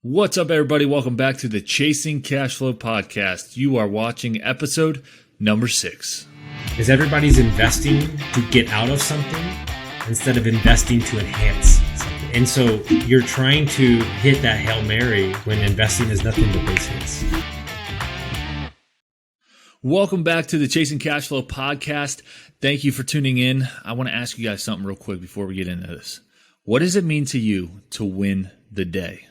What's up, everybody? Welcome back to the Chasing Cashflow podcast. You are watching episode number 6. Is everybody's investing to get out of something instead of investing to enhance something. And so you're trying to hit that Hail Mary when investing is nothing but base hits. Welcome back to the Chasing Cashflow podcast. Thank you for tuning in. I want to ask you guys something real quick before we get into this. What does it mean to you to win the day?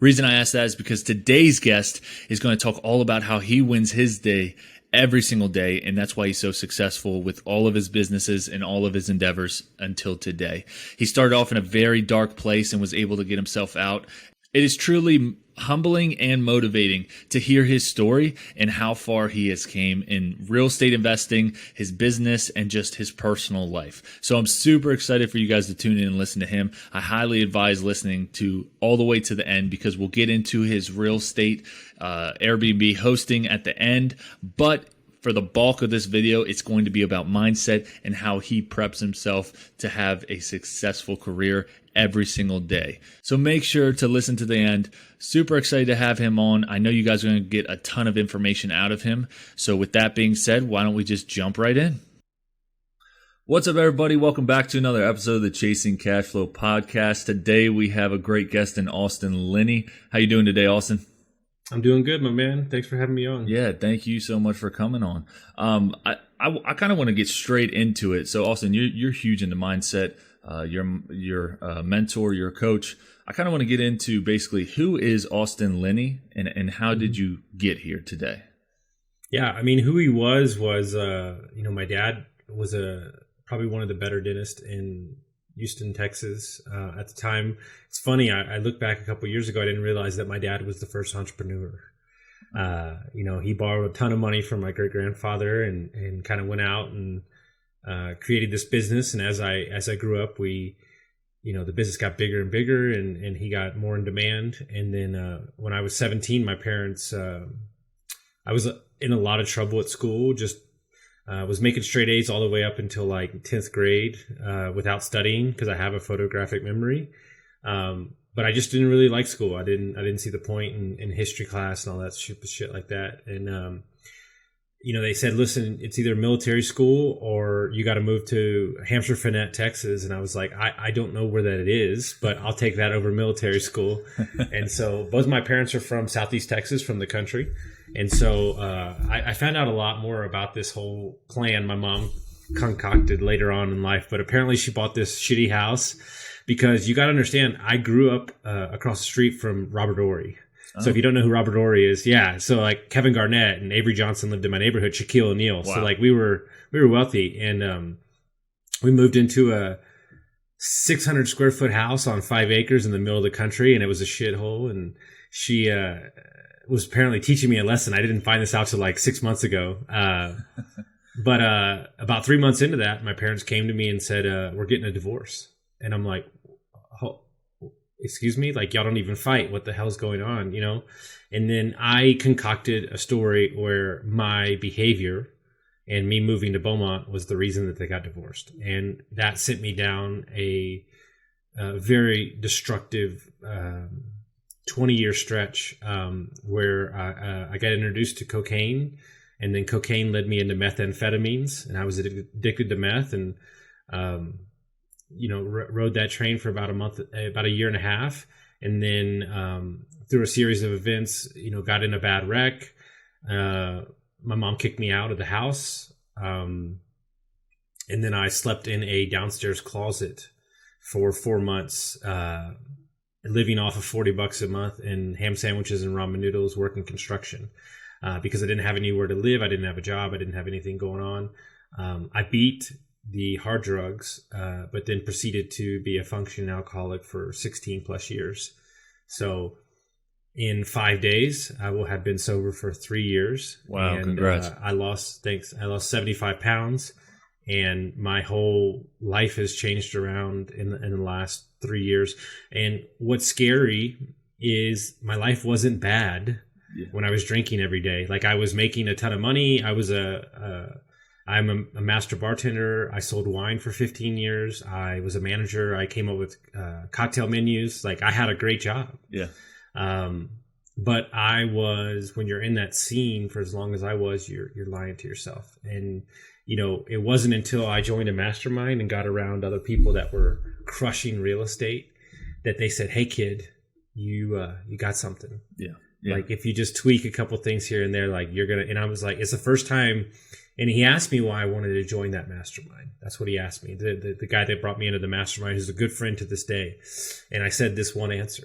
Reason I ask that is because today's guest is going to talk all about how he wins his day every single day, and that's why he's so successful with all of his businesses and all of his endeavors until today. He started off in a very dark place and was able to get himself out. It is truly humbling and motivating to hear his story and how far he has came in real estate investing, his business, and just his personal life. So I'm super excited for you guys to tune in and listen to him. I highly advise listening to all the way to the end because we'll get into his real estate Airbnb hosting at the end. But for the bulk of this video, it's going to be about mindset and how he preps himself to have a successful career every single day. So make sure to listen to the end. Super excited to have him on. I know you guys are going to get a ton of information out of him. So with that being said, why don't we just jump right in? What's up, everybody? Welcome back to another episode of the Chasing Cashflow podcast. Today we have a great guest in Austin Linney. How you doing today, Austin? I'm doing good, my man. Thanks for having me on. Yeah, thank you so much for coming on. I kind of want to get straight into it. So, Austin, you're huge into mindset. You're a mentor, you're a coach. I kind of want to get into basically who is Austin Linney and how did you get here today? Yeah, I mean, who he was, my dad was probably one of the better dentists in Houston, Texas. At the time, it's funny, I look back a couple of years ago, I didn't realize that my dad was the first entrepreneur. He borrowed a ton of money from my great-grandfather and kind of went out and created this business. And as I grew up, the business got bigger and bigger and he got more in demand. And then when I was 17, my parents, I was in a lot of trouble at school, just was making straight A's all the way up until like 10th grade without studying because I have a photographic memory. But I just didn't really like school. I didn't see the point in history class and all that shit like that. And, they said, listen, it's either military school or you got to move to Hampshire Fannett, Texas. And I was like, I don't know where that is, but I'll take that over military school. And so both my parents are from Southeast Texas, from the country. And so I found out a lot more about this whole plan my mom concocted later on in life. But apparently she bought this shitty house because you got to understand, I grew up across the street from Robert Ory. So if you don't know who Robert Ory is, yeah. So like Kevin Garnett and Avery Johnson lived in my neighborhood, Shaquille O'Neal. Wow. So like we were wealthy, and we moved into a 600 square foot house on 5 acres in the middle of the country, and it was a shithole. And she was apparently teaching me a lesson. I didn't find this out till like 6 months ago. But about 3 months into that, my parents came to me and said, "We're getting a divorce," and I'm like, excuse me, like y'all don't even fight. What the hell's going on? And then I concocted a story where my behavior and me moving to Beaumont was the reason that they got divorced. And that sent me down a very destructive 20-year stretch where I got introduced to cocaine, and then cocaine led me into methamphetamines, and I was addicted to meth, and rode that train for about a year and a half. And then through a series of events, got in a bad wreck. My mom kicked me out of the house. And then I slept in a downstairs closet for 4 months, living off of $40 a month and ham sandwiches and ramen noodles, working construction, because I didn't have anywhere to live. I didn't have a job. I didn't have anything going on. I beat the hard drugs, but then proceeded to be a functioning alcoholic for 16 plus years. So in 5 days, I will have been sober for 3 years. Wow, and, congrats. I lost 75 pounds, and my whole life has changed around in the last 3 years. And what's scary is my life wasn't bad when I was drinking every day. Like, I was making a ton of money. I'm a master bartender. I sold wine for 15 years. I was a manager. I came up with cocktail menus. Like, I had a great job. Yeah. But I was, when you're in that scene for as long as I was, you're lying to yourself. And, it wasn't until I joined a mastermind and got around other people that were crushing real estate that they said, "Hey kid, you got something." Yeah. Like if you just tweak a couple things here and there, like you're going to, and I was like, it's the first time. And he asked me why I wanted to join that mastermind. That's what he asked me. The guy that brought me into the mastermind, who's a good friend to this day. And I said this one answer.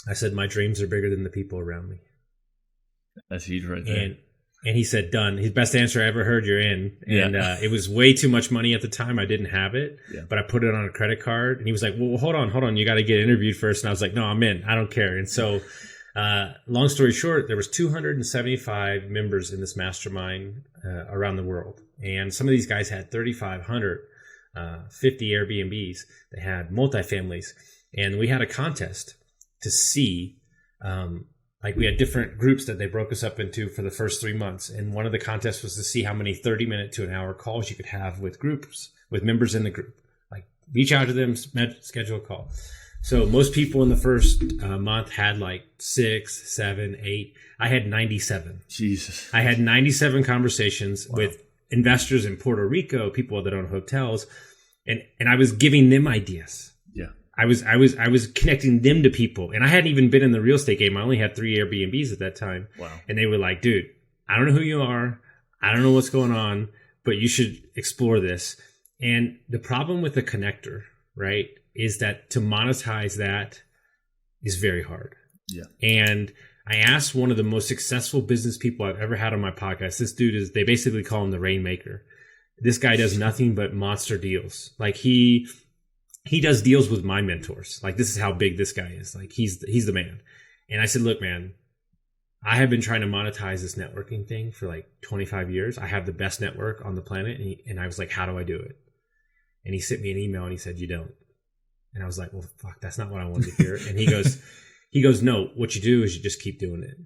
I said, "My dreams are bigger than the people around me." That's huge right there. And he said, "Done." His best answer I ever heard, "You're in." And it was way too much money at the time. I didn't have it, but I put it on a credit card. And he was like, "Well, hold on. You got to get interviewed first." And I was like, "No, I'm in. I don't care." And so long story short, there was 275 members in this mastermind around the world. And some of these guys had 3,500, 50 Airbnbs. They had multifamilies. And we had a contest to see, we had different groups that they broke us up into for the first 3 months. And one of the contests was to see how many 30-minute to an hour calls you could have with groups, with members in the group. Like reach out to them, schedule a call. So most people in the first month had like 6, 7, 8. I had 97. Jesus. I had 97 conversations with investors in Puerto Rico, people that own hotels, and I was giving them ideas. Yeah. I was connecting them to people, and I hadn't even been in the real estate game. I only had 3 Airbnbs at that time. Wow. And they were like, "Dude, I don't know who you are. I don't know what's going on, but you should explore this." And the problem with the connector, right, is that to monetize that is very hard. Yeah. And I asked one of the most successful business people I've ever had on my podcast. This dude they basically call him the Rainmaker. This guy does nothing but monster deals. Like he does deals with my mentors. Like this is how big this guy is. Like he's the man. And I said, "Look, man, I have been trying to monetize this networking thing for like 25 years. I have the best network on the planet." And I was like, "How do I do it?" And he sent me an email and he said, "You don't." And I was like, "Well, fuck, that's not what I wanted to hear." And he goes, "No, what you do is you just keep doing it."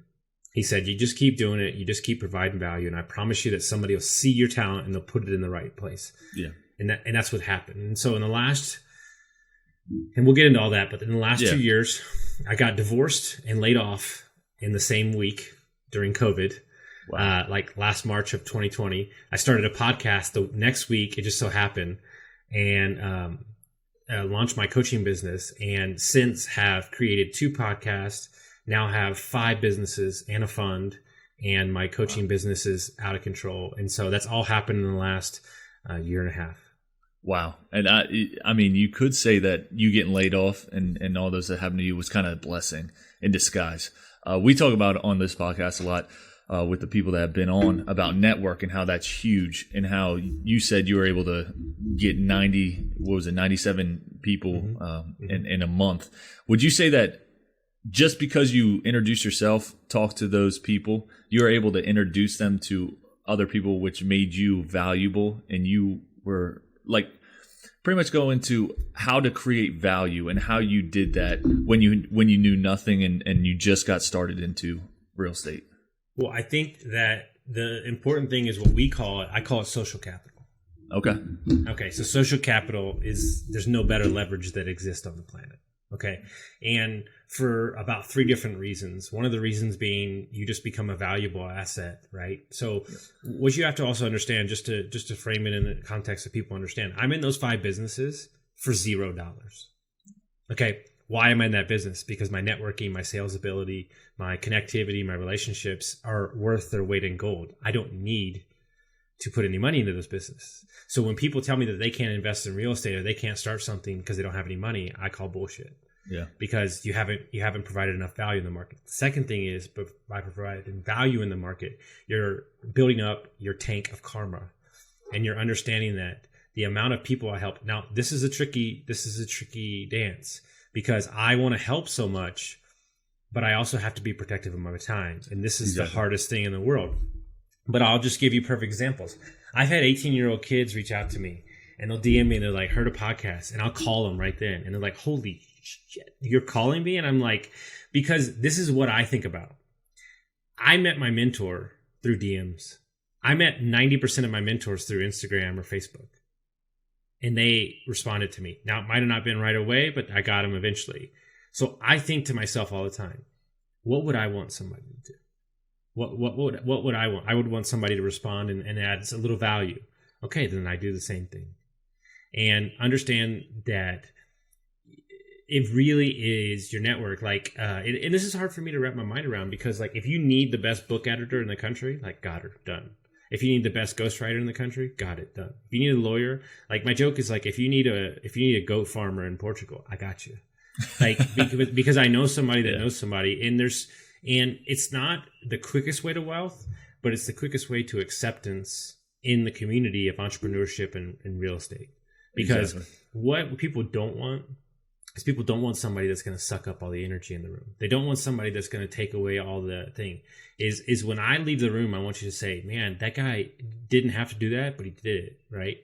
He said, "You just keep doing it. You just keep providing value. And I promise you that somebody will see your talent and they'll put it in the right place." Yeah. And that's what happened. And so and we'll get into all that, but in the last 2 years, I got divorced and laid off in the same week during COVID. Wow. Like last March of 2020. I started a podcast the next week. It just so happened. And launched my coaching business, and since have created 2 podcasts, now have 5 businesses and a fund, and my coaching business is out of control. And so that's all happened in the last year and a half. Wow. And I mean, you could say that you getting laid off and all those that happened to you was kind of a blessing in disguise. We talk about on this podcast a lot with the people that have been on about network and how that's huge, and how you said you were able to get 97 people in a month. Would you say that just because you introduce yourself, talk to those people, you were able to introduce them to other people, which made you valuable, and you were like pretty much go into how to create value and how you did that when you knew nothing and you just got started into real estate? Well, I think that the important thing is what I call it social capital. Okay. So social capital there's no better leverage that exists on the planet. Okay. And for about 3 different reasons. One of the reasons being you just become a valuable asset, right? So what you have to also understand, just to frame it in the context that people understand, I'm in those 5 businesses for $0. Okay. Why am I in that business? Because my networking, my sales ability, my connectivity, my relationships are worth their weight in gold. I don't need to put any money into this business. So when people tell me that they can't invest in real estate or they can't start something because they don't have any money, I call bullshit. Yeah. Because you haven't provided enough value in the market. The second thing is, but by providing value in the market, you're building up your tank of karma, and you're understanding that the amount of people I help. Now, this is a tricky dance, because I want to help so much, but I also have to be protective of my time. And this is the hardest thing in the world. But I'll just give you perfect examples. I've had 18-year-old kids reach out to me, and they'll DM me and they're like, heard a podcast, and I'll call them right then. And they're like, holy shit, you're calling me? And I'm like, because this is what I think about. I met my mentor through DMs. I met 90% of my mentors through Instagram or Facebook. And they responded to me. Now, it might have not been right away, but I got them eventually. So I think to myself all the time, what would I want somebody to do? What would I want? I would want somebody to respond and add a little value. Okay, then I do the same thing. And understand that it really is your network. Like, and this is hard for me to wrap my mind around, because like, if you need the best book editor in the country, like, got her, done. If you need the best ghostwriter in the country, got it, done. If you need a lawyer, like, my joke is like, if you need a goat farmer in Portugal, I got you. Like, because I know somebody that knows somebody, and it's not the quickest way to wealth, but it's the quickest way to acceptance in the community of entrepreneurship and real estate. Because what people don't want is, people don't want somebody that's going to suck up all the energy in the room. They don't want somebody that's going to take away all the thing. Is when I leave the room, I want you to say, man, that guy didn't have to do that, but he did it, right?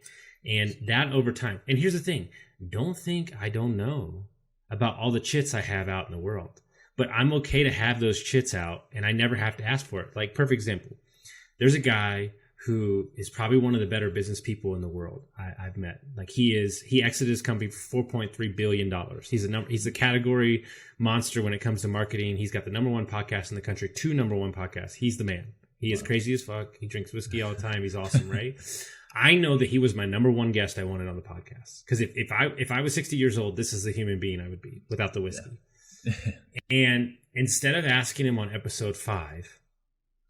And that over time. And here's the thing. Don't think I don't know about all the chits I have out in the world. But I'm okay to have those chits out, and I never have to ask for it. Like, perfect example. There's a guy who is probably one of the better business people in the world I've met. Like, he exited his company for $4.3 billion. He's a category monster when it comes to marketing. He's got the #1 podcast in the country, 2 #1 podcasts. He's the man. He is crazy as fuck. He drinks whiskey all the time. He's awesome, right? I know that he was my #1 guest I wanted on the podcast. Because if I was 60 years old, this is the human being I would be without the whiskey. Yeah. And instead of asking him on episode 5,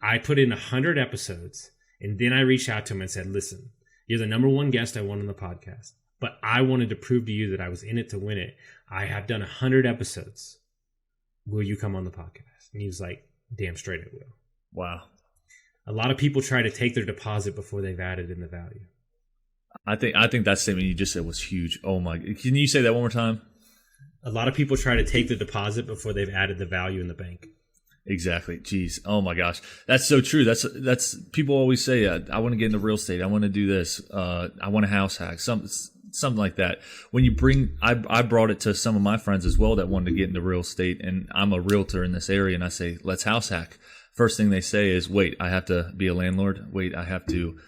I put in 100 episodes. And then I reached out to him and said, listen, you're the #1 guest I want on the podcast, but I wanted to prove to you that I was in it to win it. I have done 100 episodes. Will you come on the podcast? And he was like, damn straight I will. Wow. A lot of people try to take their deposit before they've added in the value. I think that statement you just said was huge. Oh my, can you say that one more time? A lot of people try to take the deposit before they've added the value in the bank. Exactly. Jeez. Oh my gosh. That's so true. That's people always say, I want to get into real estate. I want to do this. I want a house hack. Something like that. When you I brought it to some of my friends as well that wanted to get into real estate, and I'm a realtor in this area, and I say, let's house hack. First thing they say is, wait, I have to be a landlord. Wait, I have to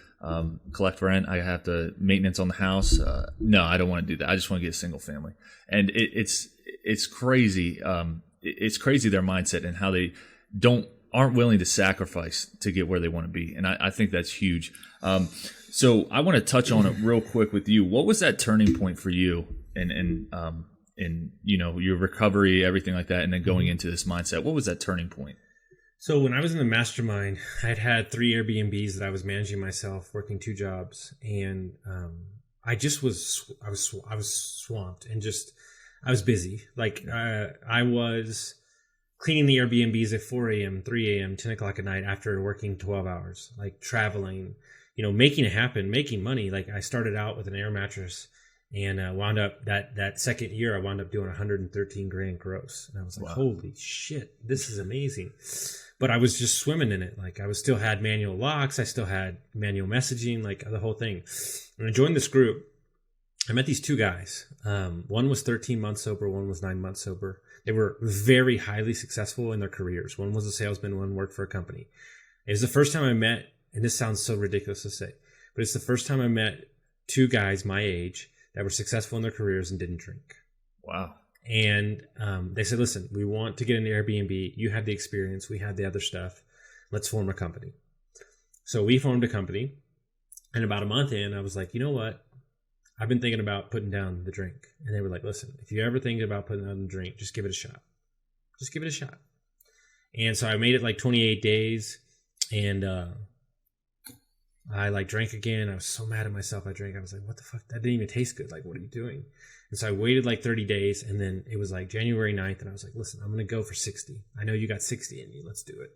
collect rent. I have to maintenance on the house. No, I don't want to do that. I just want to get a single family. And it's crazy. It's crazy their mindset and how they aren't willing to sacrifice to get where they want to be. And I think that's huge. So I want to touch on it real quick with you. What was that turning point for you in your recovery, everything like that, and then going into this mindset? What was that turning point? So when I was in the mastermind, I'd had 3 Airbnbs that I was managing myself, working 2 jobs, and I was swamped and just I was busy. Like I was cleaning the Airbnbs at 4 a.m., 3 a.m., 10 o'clock at night after working 12 hours, like traveling, making it happen, making money. Like I started out with an air mattress and wound up that second year, I wound up doing 113 grand gross. And I was like, wow. Holy shit, this is amazing. But I was just swimming in it. Like I still had manual locks. I still had manual messaging, like the whole thing. When I joined this group, I met these 2 guys. One was 13 months sober. One was 9 months sober. They were very highly successful in their careers. One was a salesman. One worked for a company. It was the first time I met, and this sounds so ridiculous to say, but it's the first time I met 2 guys my age that were successful in their careers and didn't drink. Wow. And they said, listen, we want to get into Airbnb. You have the experience. We have the other stuff. Let's form a company. So we formed a company. And about a month in, I was like, you know what? I've been thinking about putting down the drink. And they were like, listen, if you ever think about putting down the drink, just give it a shot. Just give it a shot. And so I made it like 28 days. And I drank again. I was so mad at myself. I drank. I was like, what the fuck? That didn't even taste good. Like, what are you doing? And so I waited like 30 days. And then it was like January 9th. And I was like, listen, I'm going to go for 60. I know you got 60 in you. Let's do it.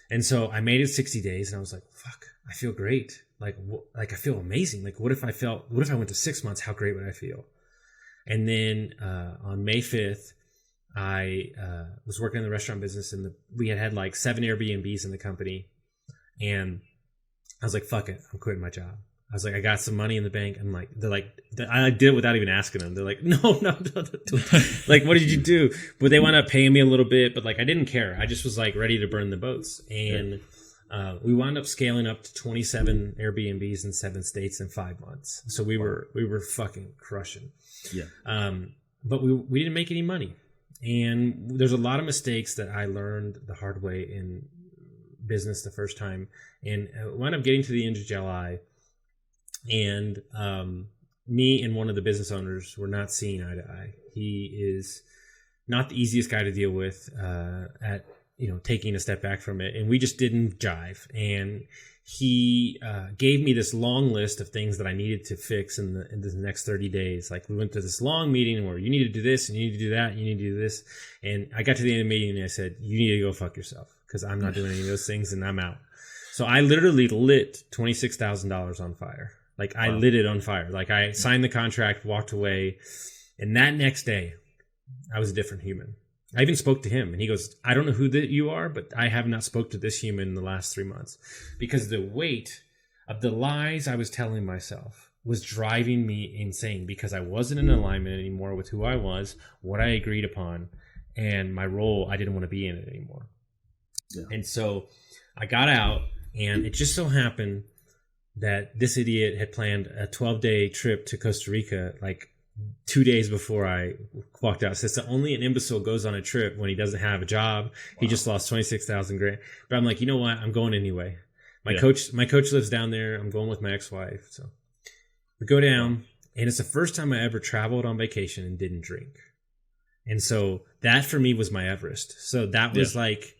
And so I made it 60 days. And I was like, fuck, I feel great. Like I feel amazing. Like, what if I went to 6 months? How great would I feel? And then on May 5th, I was working in the restaurant business, and we had like 7 Airbnbs in the company. And I was like, fuck it, I'm quitting my job. I was like, I got some money in the bank. I'm like, I did it without even asking them. They're like, no. Like, what did you do? But they wound up paying me a little bit, but like, I didn't care. I just was like ready to burn the boats. And we wound up scaling up to 27 Airbnbs in 7 states in 5 months. So we were fucking crushing. Yeah. But we didn't make any money. And there's a lot of mistakes that I learned the hard way in business the first time. And I wound up getting to the end of July, and me and one of the business owners were not seeing eye to eye. He is not the easiest guy to deal with at taking a step back from it, and we just didn't jive. And he gave me this long list of things that I needed to fix in the next 30 days. Like, we went to this long meeting where you need to do this and you need to do that and you need to do this. And I got to the end of the meeting and I said, you need to go fuck yourself, because I'm not doing any of those things and I'm out. So I literally lit $26,000 on fire. Like, I lit it on fire. Like, I signed the contract, walked away. And that next day, I was a different human. I even spoke to him, and he goes, I don't know who you are, but I have not spoke to this human in the last 3 months, because the weight of the lies I was telling myself was driving me insane, because I wasn't in alignment anymore with who I was, what I agreed upon, and my role. I didn't want to be in it anymore. Yeah. And so I got out, and it just so happened that this idiot had planned a 12-day trip to Costa Rica, like 2 days before I walked out. So it's only an imbecile goes on a trip when he doesn't have a job. Wow. He just lost 26,000 grand. But I'm like, you know what? I'm going anyway. My coach lives down there. I'm going with my ex-wife. So we go down, and it's the first time I ever traveled on vacation and didn't drink. And so that for me was my Everest. So that was like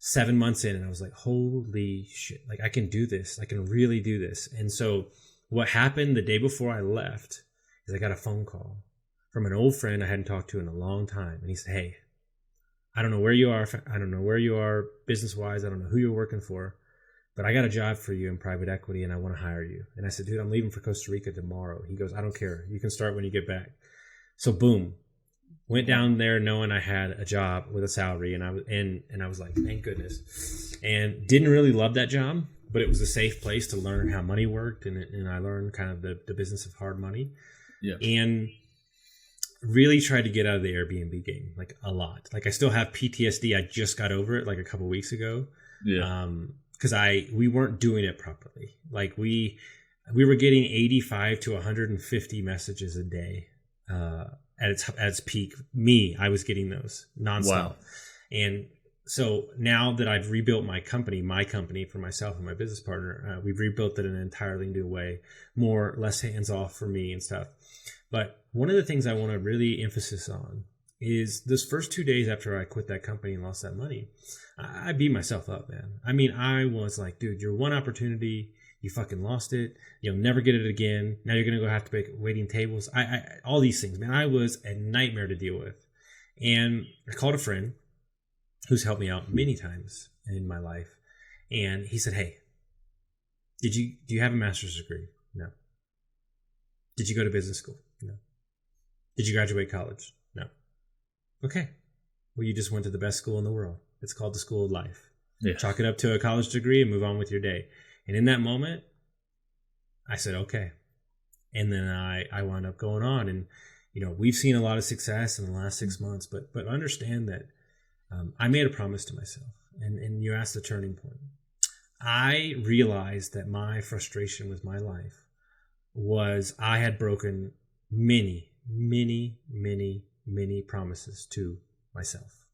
7 months in, and I was like, holy shit, like, I can do this. I can really do this. And so what happened the day before I left is I got a phone call from an old friend I hadn't talked to in a long time. And he said, hey, I don't know where you are. I don't know where you are business-wise. I don't know who you're working for, but I got a job for you in private equity, and I want to hire you. And I said, dude, I'm leaving for Costa Rica tomorrow. He goes, I don't care. You can start when you get back. So boom, went down there knowing I had a job with a salary, and I was like, thank goodness. And didn't really love that job, but it was a safe place to learn how money worked, and I learned kind of the business of hard money. Yeah. And really tried to get out of the Airbnb game, like, a lot. Like, I still have PTSD. I just got over it like a couple weeks ago. Yeah. Because we weren't doing it properly. Like, we were getting 85 to 150 messages a day at its peak. I was getting those nonstop. Wow. And so now that I've rebuilt my company for myself and my business partner, we've rebuilt it in an entirely new way, less hands off for me and stuff. But one of the things I want to really emphasis on is this first 2 days after I quit that company and lost that money, I beat myself up, man. I mean, I was like, dude, your one opportunity, you fucking lost it. You'll never get it again. Now you're going to go have to make waiting tables. All these things, man. I was a nightmare to deal with. And I called a friend who's helped me out many times in my life. And he said, hey, do you have a master's degree? No. Did you go to business school? No. Did you graduate college? No. Okay. Well, you just went to the best school in the world. It's called the School of Life. Yeah. Chalk it up to a college degree and move on with your day. And in that moment, I said, okay. And then I wound up going on. And, we've seen a lot of success in the last 6 months, but understand that I made a promise to myself. And you asked the turning point. I realized that my frustration with my life was I had broken many, many, many, many promises to myself.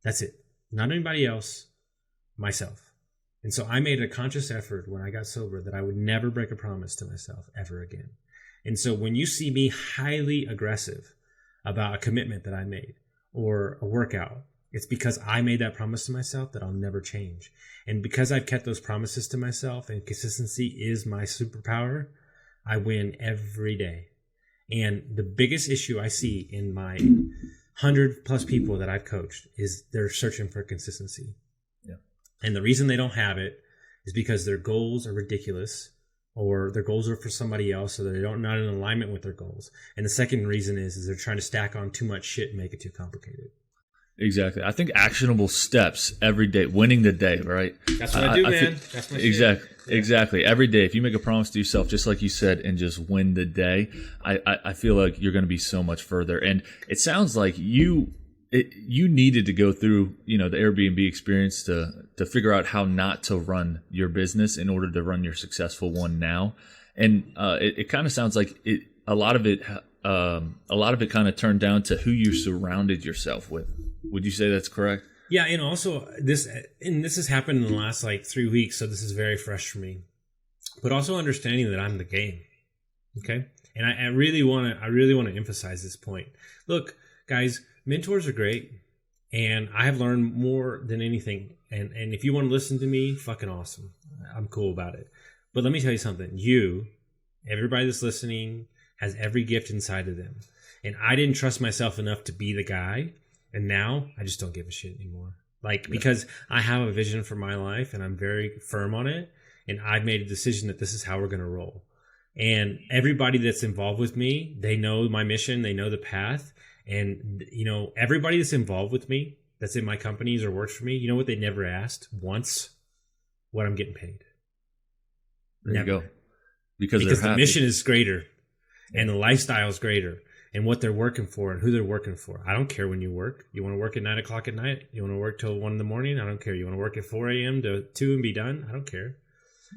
That's it. Not anybody else, myself. And so I made a conscious effort when I got sober that I would never break a promise to myself ever again. And so when you see me highly aggressive about a commitment that I made or a workout, it's because I made that promise to myself that I'll never change. And because I've kept those promises to myself, and consistency is my superpower, I win every day. And the biggest issue I see in my 100+ people that I've coached is they're searching for consistency. Yeah. And the reason they don't have it is because their goals are ridiculous, or their goals are for somebody else, so they're not in alignment with their goals. And the second reason is they're trying to stack on too much shit and make it too complicated. Exactly. I think actionable steps every day, winning the day, right? That's what I do, man. That's my exactly. Yeah. Exactly. Every day, if you make a promise to yourself, just like you said, and just win the day, I feel like you're going to be so much further. And it sounds like you needed to go through, the Airbnb experience to figure out how not to run your business in order to run your successful one now. And it kind of sounds like a lot of it a lot of it kind of turned down to who you surrounded yourself with. Would you say that's correct? Yeah, and also this has happened in the last like 3 weeks, so this is very fresh for me. But also understanding that I'm the game. Okay? And I really want to emphasize this point. Look, guys, mentors are great, and I have learned more than anything. And if you want to listen to me, fucking awesome. I'm cool about it. But let me tell you something. Everybody that's listening has every gift inside of them. And I didn't trust myself enough to be the guy. And now I just don't give a shit anymore. Because I have a vision for my life and I'm very firm on it. And I've made a decision that this is how we're going to roll. And everybody that's involved with me, they know my mission. They know the path. And, everybody that's involved with me, that's in my companies or works for me, you know what they never asked once? What I'm getting paid. There you go. Because the mission is greater and the lifestyle is greater. And what they're working for and who they're working for. I don't care when you work. You want to work at 9 o'clock at night? You want to work till 1 in the morning? I don't care. You want to work at 4 a.m. to 2 and be done? I don't care.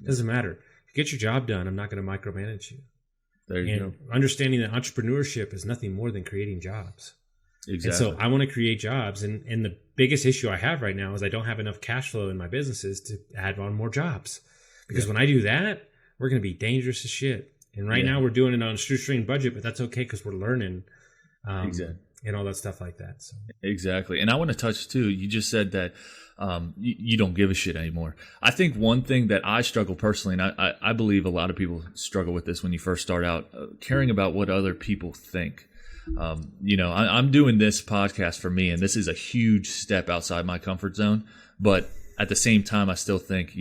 It doesn't matter. If you get your job done, I'm not going to micromanage you. There you go. Understanding that entrepreneurship is nothing more than creating jobs. Exactly. And so I want to create jobs. And the biggest issue I have right now is I don't have enough cash flow in my businesses to add on more jobs. Because when I do that, we're going to be dangerous as shit. And right now we're doing it on a shoestring budget, but that's okay because we're learning and all that stuff like that. So. Exactly. And I want to touch too, you just said that you don't give a shit anymore. I think one thing that I struggle personally, and I believe a lot of people struggle with this when you first start out, caring about what other people think. I'm doing this podcast for me, and this is a huge step outside my comfort zone. But at the same time, I still think,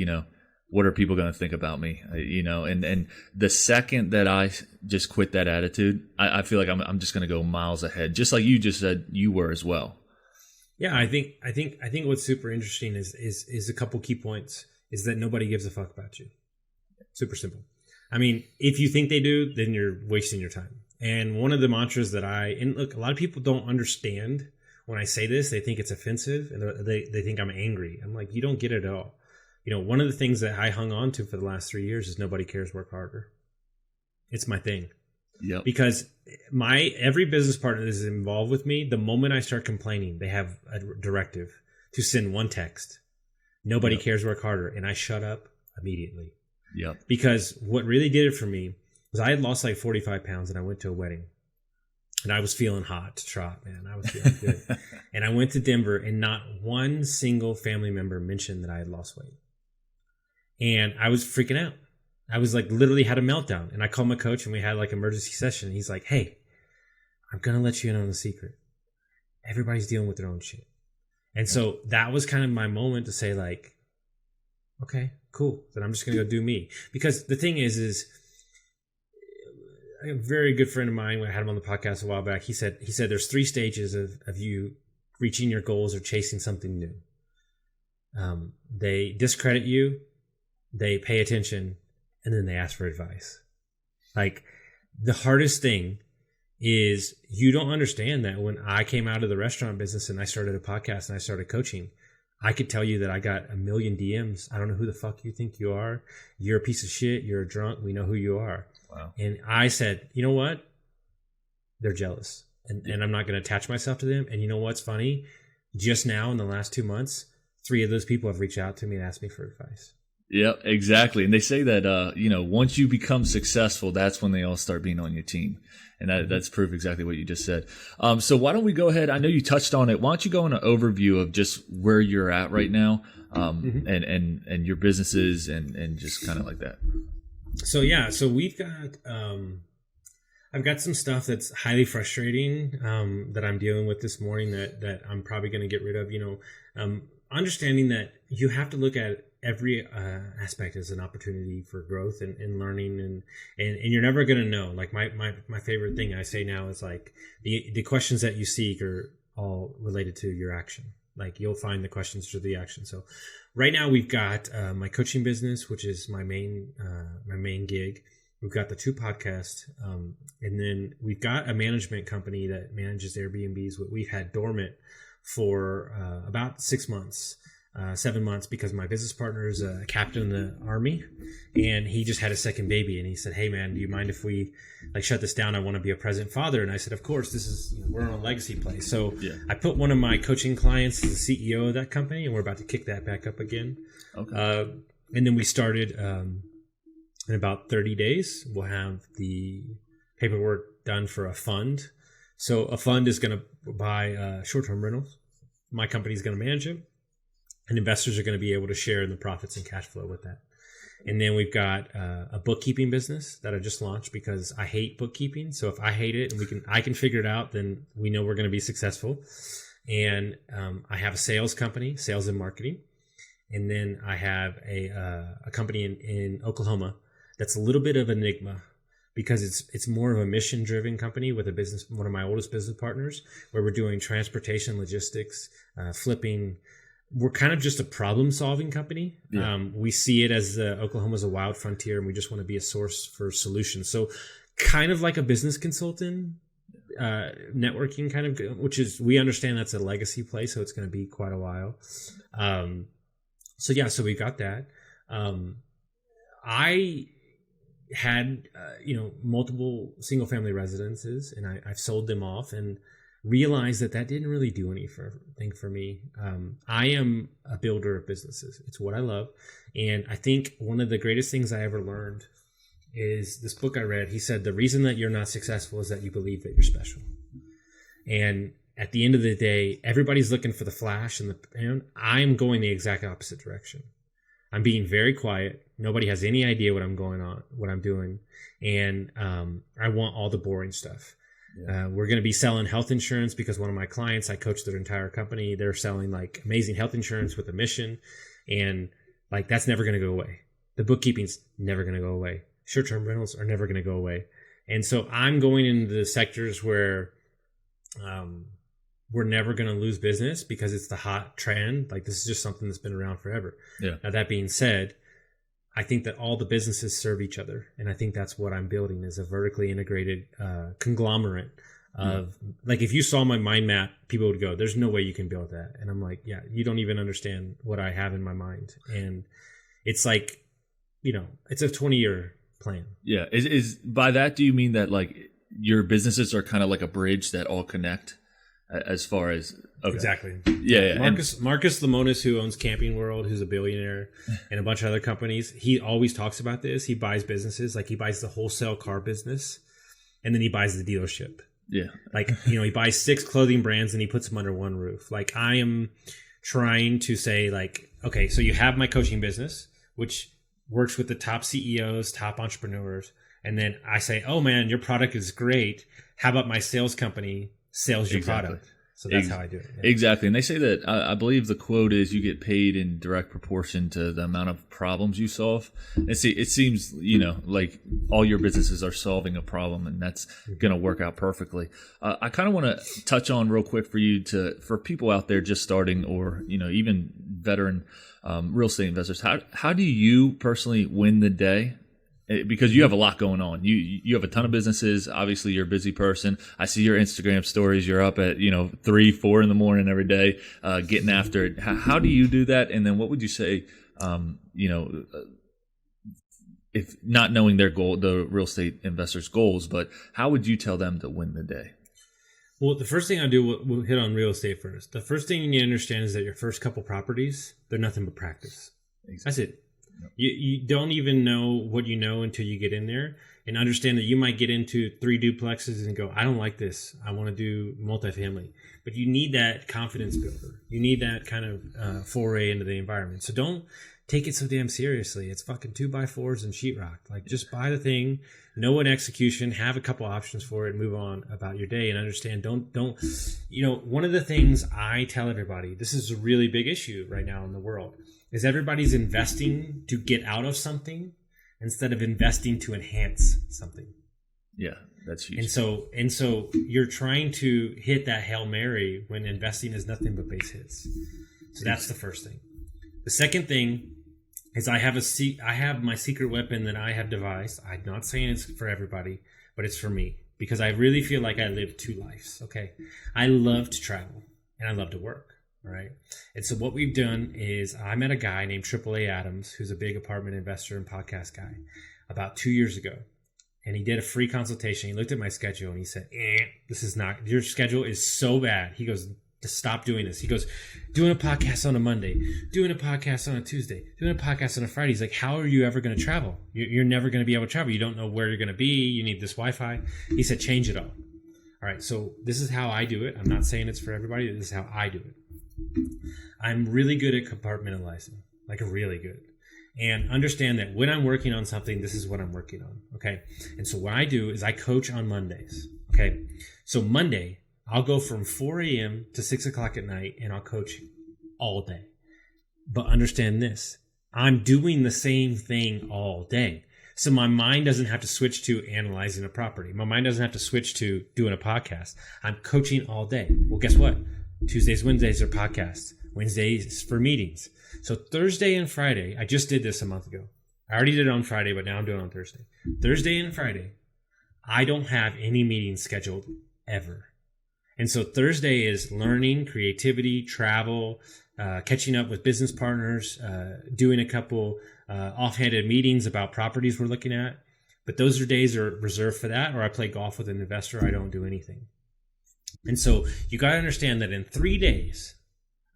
what are people going to think about me? And the second that I just quit that attitude, I feel like I'm just going to go miles ahead, just like you just said you were as well. Yeah, I think what's super interesting is a couple key points. Is that nobody gives a fuck about you. Super simple. I mean, if you think they do, then you're wasting your time. And one of the mantras that look, a lot of people don't understand when I say this. They think it's offensive and they think I'm angry. I'm like, you don't get it at all. One of the things that I hung on to for the last 3 years is nobody cares, work harder. It's my thing. Yep. Because every business partner that is involved with me, the moment I start complaining, they have a directive to send one text. Nobody cares, work harder. And I shut up immediately. Yep. Because what really did it for me was I had lost like 45 pounds and I went to a wedding. And I was feeling hot to trot, man. I was feeling good. And I went to Denver and not one single family member mentioned that I had lost weight. And I was freaking out. I was like literally had a meltdown. And I called my coach and we had like emergency session. He's like, hey, I'm going to let you in on a secret. Everybody's dealing with their own shit. And so that was kind of my moment to say like, okay, cool. Then I'm just going to go do me. Because the thing is a very good friend of mine, I had him on the podcast a while back. He said there's 3 stages of you reaching your goals or chasing something new. They discredit you. They pay attention, and then they ask for advice. Like, the hardest thing is you don't understand that when I came out of the restaurant business and I started a podcast and I started coaching, I could tell you that I got a million DMs. I don't know who the fuck you think you are. You're a piece of shit. You're a drunk. We know who you are. Wow. And I said, you know what? They're jealous. And I'm not going to attach myself to them. And you know what's funny? Just now in the last 2 months, 3 of those people have reached out to me and asked me for advice. Yeah, exactly. And they say that, once you become successful, that's when they all start being on your team. And that's proof exactly what you just said. So why don't we go ahead? I know you touched on it. Why don't you go on an overview of just where you're at right now, and your businesses and just kind of like that. So, so we've got, I've got some stuff that's highly frustrating, that I'm dealing with this morning that I'm probably going to get rid of, understanding that you have to look at every aspect as an opportunity for growth and learning, and you're never going to know. Like my favorite thing I say now is like the questions that you seek are all related to your action. Like you'll find the questions to the action. So right now we've got my coaching business, which is my main gig. We've got the 2 podcasts, and then we've got a management company that manages Airbnbs. What we've had dormant for about 6 months. 7 months because my business partner is a captain in the Army, and he just had a second baby. And he said, "Hey man, do you mind if we shut this down? I want to be a present father." And I said, "Of course, this is, we're on a legacy play." So I put one of my coaching clients as the CEO of that company, and we're about to kick that back up again. Okay. And then we started in about 30 days. We'll have the paperwork done for a fund. So a fund is going to buy short-term rentals. My company is going to manage it. And investors are going to be able to share in the profits and cash flow with that. And then we've got a bookkeeping business that I just launched because I hate bookkeeping. So if I hate it and I can figure it out, then we know we're going to be successful. And I have a sales company, sales and marketing. And then I have a company in Oklahoma that's a little bit of an enigma because it's more of a mission-driven company with one of my oldest business partners, where we're doing transportation, logistics, flipping. We're kind of just a problem-solving company. Yeah. We see it as Oklahoma's a wild frontier, and we just want to be a source for solutions. So kind of like a business consultant, networking kind of, which is, we understand that's a legacy play, so it's going to be quite a while. So we got that. I had, multiple single-family residences, and I've sold them off, and realized that didn't really do anything for me. I am a builder of businesses. It's what I love. And I think one of the greatest things I ever learned is this book I read. He said, the reason that you're not successful is that you believe that you're special. And at the end of the day, everybody's looking for the flash and I'm going the exact opposite direction. I'm being very quiet. Nobody has any idea what I'm doing. And I want all the boring stuff. Yeah. We're going to be selling health insurance because one of my clients, I coach their entire company. They're selling amazing health insurance with a mission. And that's never going to go away. The bookkeeping's never going to go away. Short-term rentals are never going to go away. And so I'm going into the sectors where we're never going to lose business because it's the hot trend. This is just something that's been around forever. Yeah. Now, that being said, I think that all the businesses serve each other. And I think that's what I'm building, is a vertically integrated conglomerate of if you saw my mind map, people would go, there's no way you can build that. And I'm like, yeah, you don't even understand what I have in my mind. And it's it's a 20-year plan. Yeah. Is by that, do you mean that your businesses are kind of like a bridge that all connect? As far as Exactly. Yeah. Marcus Lemonis, who owns Camping World, who's a billionaire, and a bunch of other companies, he always talks about this. He buys businesses, he buys the wholesale car business, and then he buys the dealership. Yeah. He buys 6 clothing brands and he puts them under one roof. I am trying to say okay, so you have my coaching business, which works with the top CEOs, top entrepreneurs. And then I say, oh man, your product is great. How about my sales company sells your product? So that's how I do it. Yeah. Exactly. And they say that, I believe the quote is, you get paid in direct proportion to the amount of problems you solve. And see, it seems, like all your businesses are solving a problem, and that's going to work out perfectly. I kind of want to touch on real quick for people out there just starting, or, even veteran real estate investors. How do you personally win the day? Because you have a lot going on. You have a ton of businesses. Obviously, you're a busy person. I see your Instagram stories. You're up at 3, 4 in the morning every day, getting after it. How do you do that? And then what would you say? If not knowing their goal, the real estate investors' goals, but how would you tell them to win the day? Well, the first thing I do, we'll hit on real estate first. The first thing you need to understand is that your first couple properties, they're nothing but practice. Exactly. That's it. You don't even know what you know until you get in there, and understand that you might get into 3 duplexes and go, I don't like this. I want to do multifamily. But you need that confidence builder. You need that kind of foray into the environment. So don't take it so damn seriously. It's fucking 2x4s and sheetrock. Just buy the thing, know an execution, have a couple options for it, and move on about your day. And understand, don't one of the things I tell everybody, this is a really big issue right now in the world, is everybody's investing to get out of something instead of investing to enhance something. Yeah, that's huge. And so you're trying to hit that Hail Mary when investing is nothing but base hits. So that's the first thing. The second thing is I have my secret weapon that I have devised. I'm not saying it's for everybody, but it's for me, because I really feel like I live 2 lives. Okay. I love to travel and I love to work. All right. And so what we've done is I met a guy named AAA Adams, who's a big apartment investor and podcast guy, about 2 years ago. And he did a free consultation. He looked at my schedule and he said, this is not, your schedule is so bad. He goes, to stop doing this. He goes, doing a podcast on a Monday, doing a podcast on a Tuesday, doing a podcast on a Friday. He's like, how are you ever going to travel? You're never going to be able to travel. You don't know where you're going to be. You need this Wi-Fi. He said, change it all. All right. So this is how I do it. I'm not saying it's for everybody. This is how I do it. I'm really good at compartmentalizing, like really good. And understand that when I'm working on something, this is what I'm working on. Okay. And so what I do is I coach on Mondays. Okay. So Monday, I'll go from 4 a.m. to 6 o'clock at night and I'll coach all day. But understand this, I'm doing the same thing all day. So my mind doesn't have to switch to analyzing a property. My mind doesn't have to switch to doing a podcast. I'm coaching all day. Well, guess what? Tuesdays, Wednesdays are podcasts. Wednesdays for meetings. So Thursday and Friday, I just did this a month ago. I already did it on Friday, but now I'm doing it on Thursday. Thursday and Friday, I don't have any meetings scheduled ever. And so Thursday is learning, creativity, travel, catching up with business partners, doing a couple offhanded meetings about properties we're looking at. But those days are reserved for that, or I play golf with an investor. I don't do anything. And so you got to understand that in 3 days,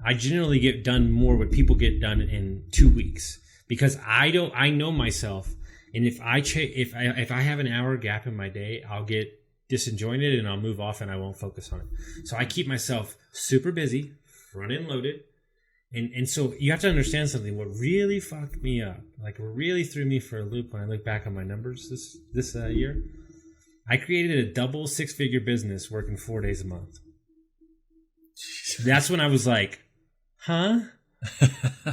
I generally get done more what people get done in 2 weeks, because I know myself. And if I have an hour gap in my day, I'll get disjointed and I'll move off and I won't focus on it. So I keep myself super busy, front end loaded. And so you have to understand something. What really fucked me up, like what really threw me for a loop when I look back on my numbers this year, I created a double 6-figure business working 4 days a month. That's when I was like, huh?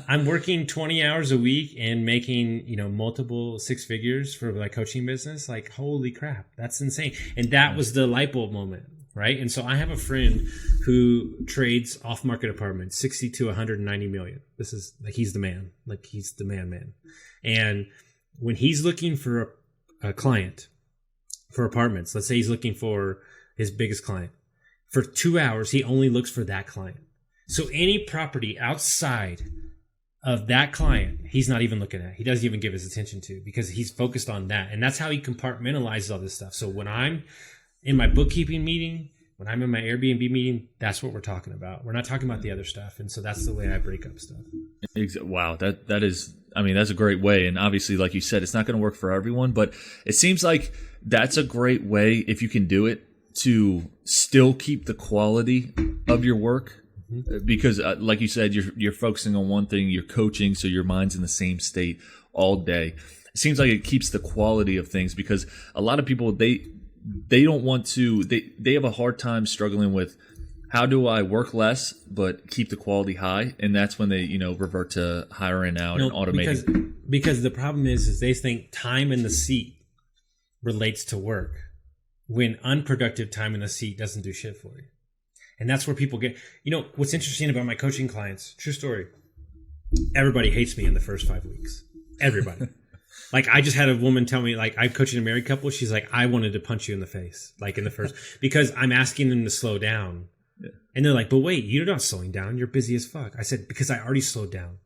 I'm working 20 hours a week and making, multiple 6 figures for my coaching business. Like, holy crap, that's insane. And that was the light bulb moment, right? And so I have a friend who trades off-market apartments, 60 to 190 million. This is like, he's the man. Like, he's the man. And when he's looking for a client for apartments, let's say he's looking for his biggest client, for 2 hours, he only looks for that client. So any property outside of that client, he's not even looking at. He doesn't even give his attention to, because he's focused on that. And that's how he compartmentalizes all this stuff. So when I'm in my bookkeeping meeting, when I'm in my Airbnb meeting, that's what we're talking about. We're not talking about the other stuff. And so that's the way I break up stuff. Wow. That is, that's a great way. And obviously, like you said, it's not going to work for everyone, but it seems like that's a great way, if you can do it, to still keep the quality of your work. Because like you said, you're focusing on one thing, you're coaching, so your mind's in the same state all day. It seems like it keeps the quality of things, because a lot of people, they don't want to, they have a hard time struggling with, how do I work less but keep the quality high? And that's when they, revert to hiring out and automating. Because the problem is they think time in the seat relates to work, when unproductive time in the seat doesn't do shit for you. And that's where people get, what's interesting about my coaching clients, true story, everybody hates me in the first 5 weeks. Everybody. Like, I just had a woman tell me, like, I'm coaching a married couple. She's like, I wanted to punch you in the face, like in the first, because I'm asking them to slow down. Yeah. And they're like, but wait, you're not slowing down. You're busy as fuck. I said, because I already slowed down.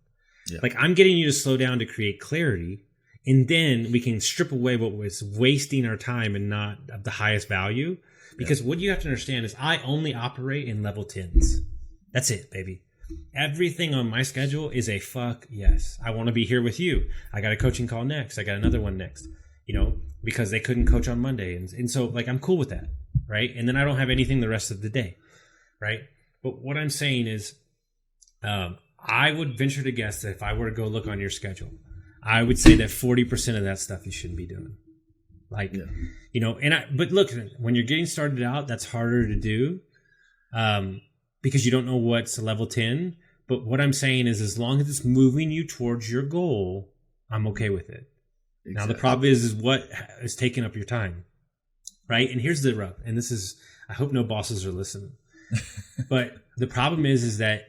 Yeah. Like, I'm getting you to slow down to create clarity. And then we can strip away what was wasting our time and not of the highest value. Because what you have to understand is I only operate in level 10s. That's it, baby. Everything on my schedule is a fuck yes. I want to be here with you. I got a coaching call next. I got another one next, because they couldn't coach on Monday. And so, like, I'm cool with that, right? And then I don't have anything the rest of the day, right? But what I'm saying is I would venture to guess that if I were to go look on your schedule, I would say that 40% of that stuff you shouldn't be doing. Like, but look, when you're getting started out, that's harder to do because you don't know what's level 10. But what I'm saying is, as long as it's moving you towards your goal, I'm okay with it. Exactly. Now, the problem is what is taking up your time, right? And here's the rub. And this is, I hope no bosses are listening. But the problem is that